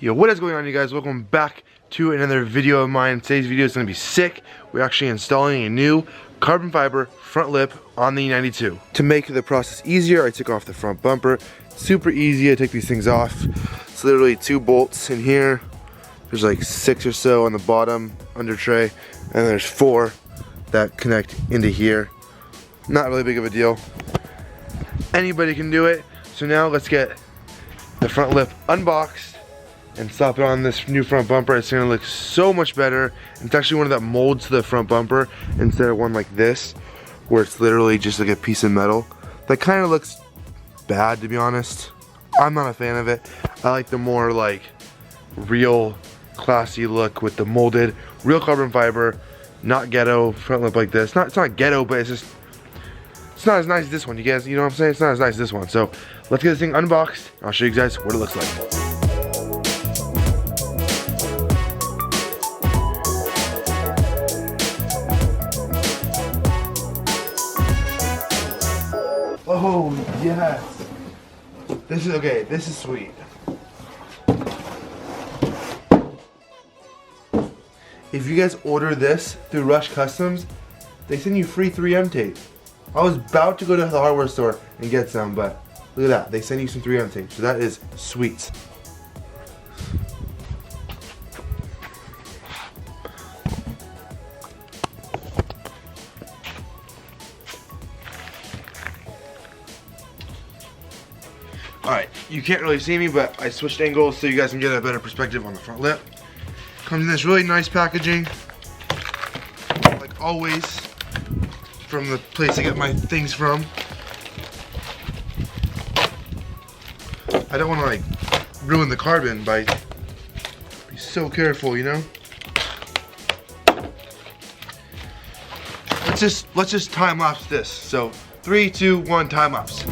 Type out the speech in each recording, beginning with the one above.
Yo, what is going on, you guys? Welcome back to another video of mine. Today's video is going to be sick. We're actually installing a new carbon fiber front lip on the E92. To make the process easier, I took off the front bumper. Super easy, I took these things off. It's literally 2 bolts in here. There's like 6 or so on the bottom under tray, and there's 4 that connect into here. Not really big of a deal. Anybody can do it. So now let's get the front lip unboxed and slap it on this new front bumper. It's gonna look so much better. It's actually one of that molds to the front bumper instead of one like this, where it's literally just like a piece of metal. That kind of looks bad, to be honest. I'm not a fan of it. I like the more like real classy look with the molded real carbon fiber, not ghetto front lip like this. It's not ghetto, but it's not as nice as this one, you guys. You know what I'm saying? It's not as nice as this one. So let's get this thing unboxed. I'll show you guys what it looks like. Oh yes, this is okay. This is sweet. If you guys order this through Rush Customs, they send you free 3M tape. I was about to go to the hardware store and get some, but look at that. They send you some 3M tape, so that is sweet. Alright, you can't really see me, but I switched angles so you guys can get a better perspective on the front lip. Comes in this really nice packaging, like always, from the place I get my things from. I don't want to like ruin the carbon by be so careful, you know. Let's just time lapse this. So 3, 2, 1, time lapse.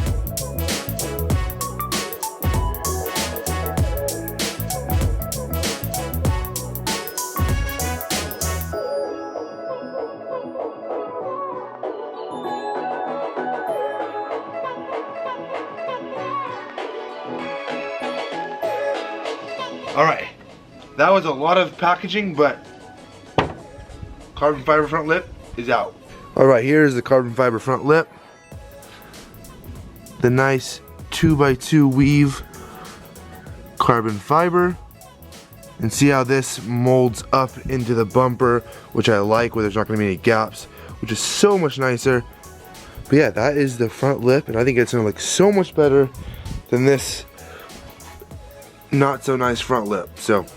Alright, that was a lot of packaging, but carbon fiber front lip is out. Alright, here's the carbon fiber front lip. The nice 2x2 weave carbon fiber. And see how this molds up into the bumper, which I like, where there's not going to be any gaps, which is so much nicer. But yeah, that is the front lip, and I think it's going to look so much better than this not so nice front lip. So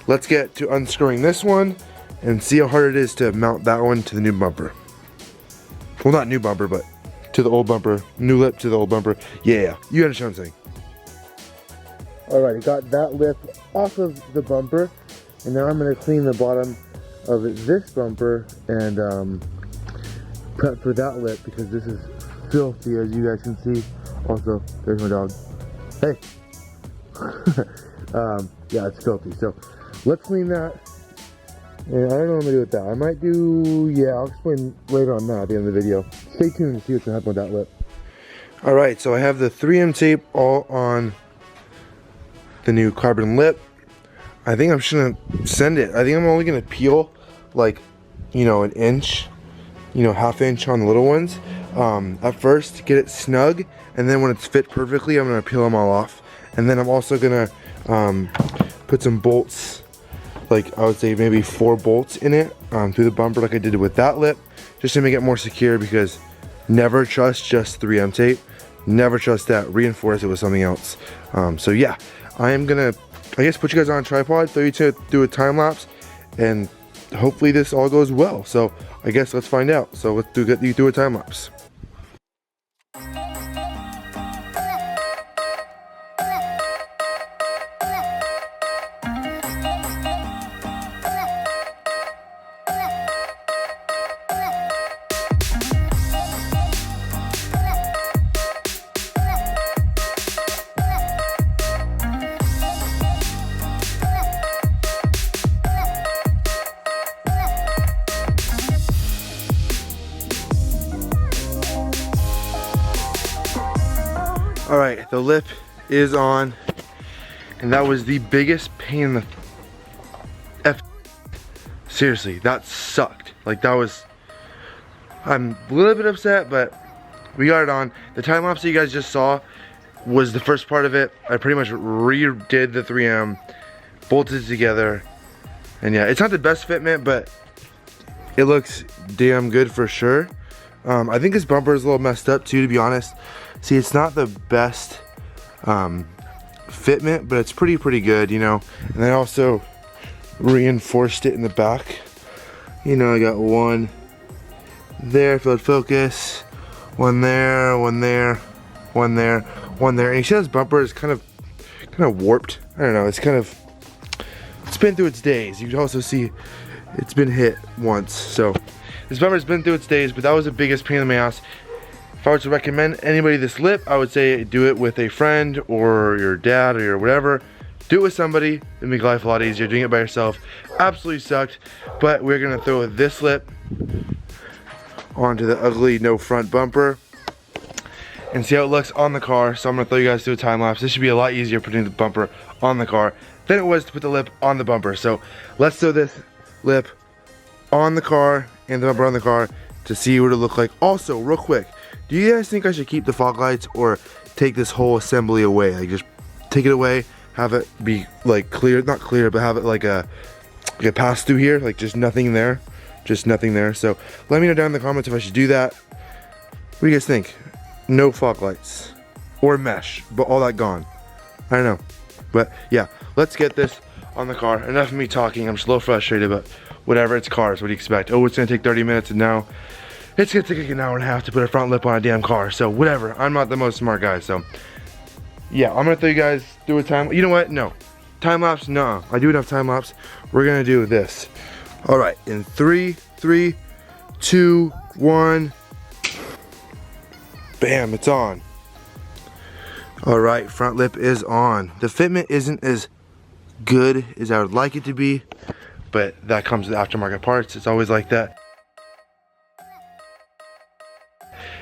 let's get to unscrewing this one and see how hard it is to mount that one to the new bumper. Well, not new bumper, but to the old bumper. New lip to the old bumper. Yeah, you understand what I'm saying. Alright, I got that lip off of the bumper, and now I'm going to clean the bottom of this bumper and prep for that lip, because this is filthy, as you guys can see. Also, there's my dog. Hey! Yeah, it's filthy. So let's clean that. And I don't know what I'm gonna do with that. I might do, yeah, I'll explain later on that at the end of the video. Stay tuned to see what's gonna happen with that lip. Alright, so I have the 3M tape all on the new carbon lip. I think I'm just gonna send it. I think I'm only gonna peel like, you know, 1 inch, you know, 1/2 inch on the little ones. At first, to get it snug, and then when it's fit perfectly, I'm gonna peel them all off. And then I'm also gonna put some bolts, like I would say maybe 4 bolts in it through the bumper, like I did with that lip, just to make it more secure, because never trust just 3M tape. Never trust that. Reinforce it with something else. So yeah, I am gonna, I guess, put you guys on a tripod, throw you to do a time lapse, and hopefully this all goes well. So I guess let's find out. So let's get you through a time lapse. Alright, the lip is on. and that was the biggest pain in the F. Seriously, that sucked. Like that was, I'm a little bit upset, but we got it on. The time lapse that you guys just saw was the first part of it. I pretty much redid the 3M, bolted it together, and yeah, it's not the best fitment, but it looks damn good for sure. I think this bumper is a little messed up too, to be honest. See, it's not the best fitment, but it's pretty good, you know. And I also reinforced it in the back. You know, I got one there, field focus, one there, one there, one there, one there. And you see this bumper is kind of warped. I don't know, it's been through its days. You can also see it's been hit once. So this bumper's been through its days, but that was the biggest pain in my ass. If I were to recommend anybody this lip, I would say do it with a friend or your dad or your whatever. Do it with somebody, it'll make life a lot easier. Doing it by yourself absolutely sucked. But we're gonna throw this lip onto the ugly no front bumper and see how it looks on the car. So I'm gonna throw you guys through a time lapse. This should be a lot easier putting the bumper on the car than it was to put the lip on the bumper. So let's throw this lip on the car and the bumper on the car to see what it look like. Also, real quick, do you guys think I should keep the fog lights or take this whole assembly away? Like just take it away, have it be like clear, not clear, but have it like a pass through here, like just nothing there, just nothing there. So let me know down in the comments if I should do that. What do you guys think? No fog lights or mesh, but all that gone. I don't know, but yeah, let's get this on the car. Enough of me talking. I'm just a little frustrated, but whatever, it's cars. What do you expect? Oh, it's gonna take 30 minutes, and now it's gonna take like an hour and a half to put a front lip on a damn car. So whatever, I'm not the most smart guy. So yeah, I'm gonna throw you guys through a time. You know what? No, time lapse. No, I do enough time lapse. We're gonna do this. All right, in 3, 2, 1. Bam, it's on. All right, front lip is on. The fitment isn't as good as I would like it to be, but that comes with aftermarket parts. It's always like that.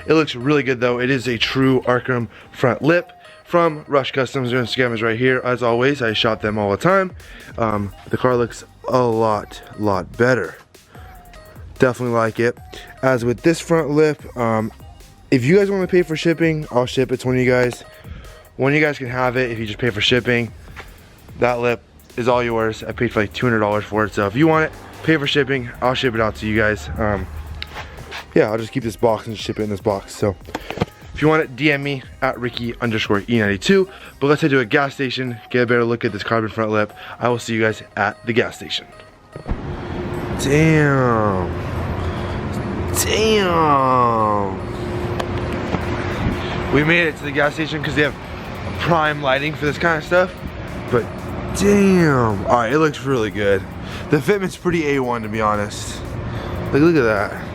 It looks really good though. It is a true Arkham front lip from Rush Customs. Their Instagram is right here. As always, I shop them all the time. The car looks a lot better. Definitely like it. As with this front lip, if you guys want to pay for shipping, I'll ship it to one of you guys. One of you guys can have it if you just pay for shipping. That lip is all yours. I paid for like $200 for it. So if you want it, pay for shipping, I'll ship it out to you guys. Yeah, I'll just keep this box and ship it in this box. So if you want it, DM me at Ricky_E92. But let's head to a gas station, get a better look at this carbon front lip. I will see you guys at the gas station. Damn. We made it to the gas station because they have prime lighting for this kind of stuff. But damn. All right, it looks really good. The fitment's pretty A1 to be honest. Like, look at that.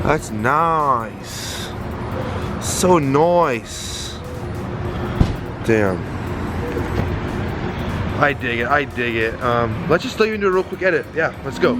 That's nice. So nice. Damn. I dig it, I dig it. Let's just throw you into a real quick edit. Yeah, let's go.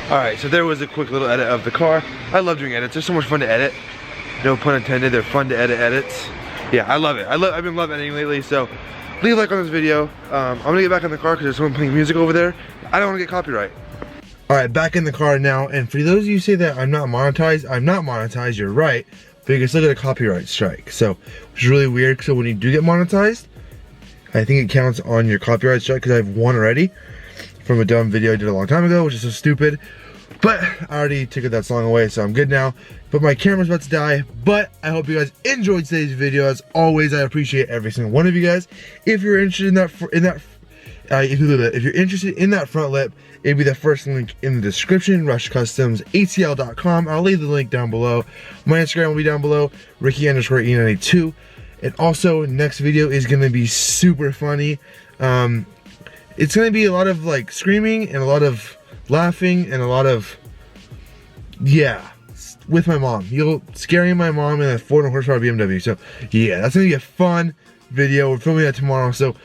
Alright, so there was a quick little edit of the car. I love doing edits. They're so much fun to edit. No pun intended, they're fun to edit edits. Yeah, I love it. I've been loving editing lately, so leave a like on this video. I'm gonna get back in the car because there's someone playing music over there. I don't want to get copyright. Alright, back in the car now, and for those of you who say that I'm not monetized, you're right, but you can still get a copyright strike. So, which is really weird, so when you do get monetized, I think it counts on your copyright strike because I have one already from a dumb video I did a long time ago, which is so stupid. But I already took that song away, so I'm good now. But my camera's about to die. But I hope you guys enjoyed today's video. As always, I appreciate every single one of you guys. If you're interested in that If you're interested in that front lip, it'd be the first link in the description, rushcustomsatl.com. I'll leave the link down below. My Instagram will be down below, Ricky_E92. And also, next video is gonna be super funny. It's gonna be a lot of like screaming and a lot of laughing and a lot of, yeah, with my mom. Scaring my mom in a 400 horsepower BMW. So yeah, that's gonna be a fun video. We're filming that tomorrow, so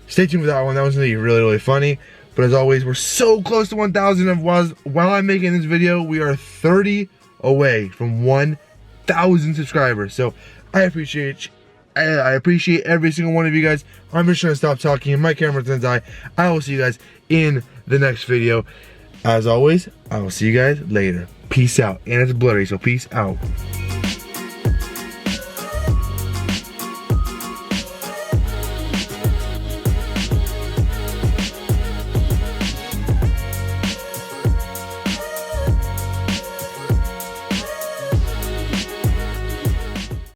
stay tuned for that one. That one's gonna be really, really funny. But as always, we're so close to 1,000 while I'm making this video. We are 30 away from 1,000 subscribers. So I appreciate every single one of you guys. I'm just trying to stop talking. My camera turns eye. I will see you guys in the next video. As always, I will see you guys later. Peace out. And it's blurry, so peace out.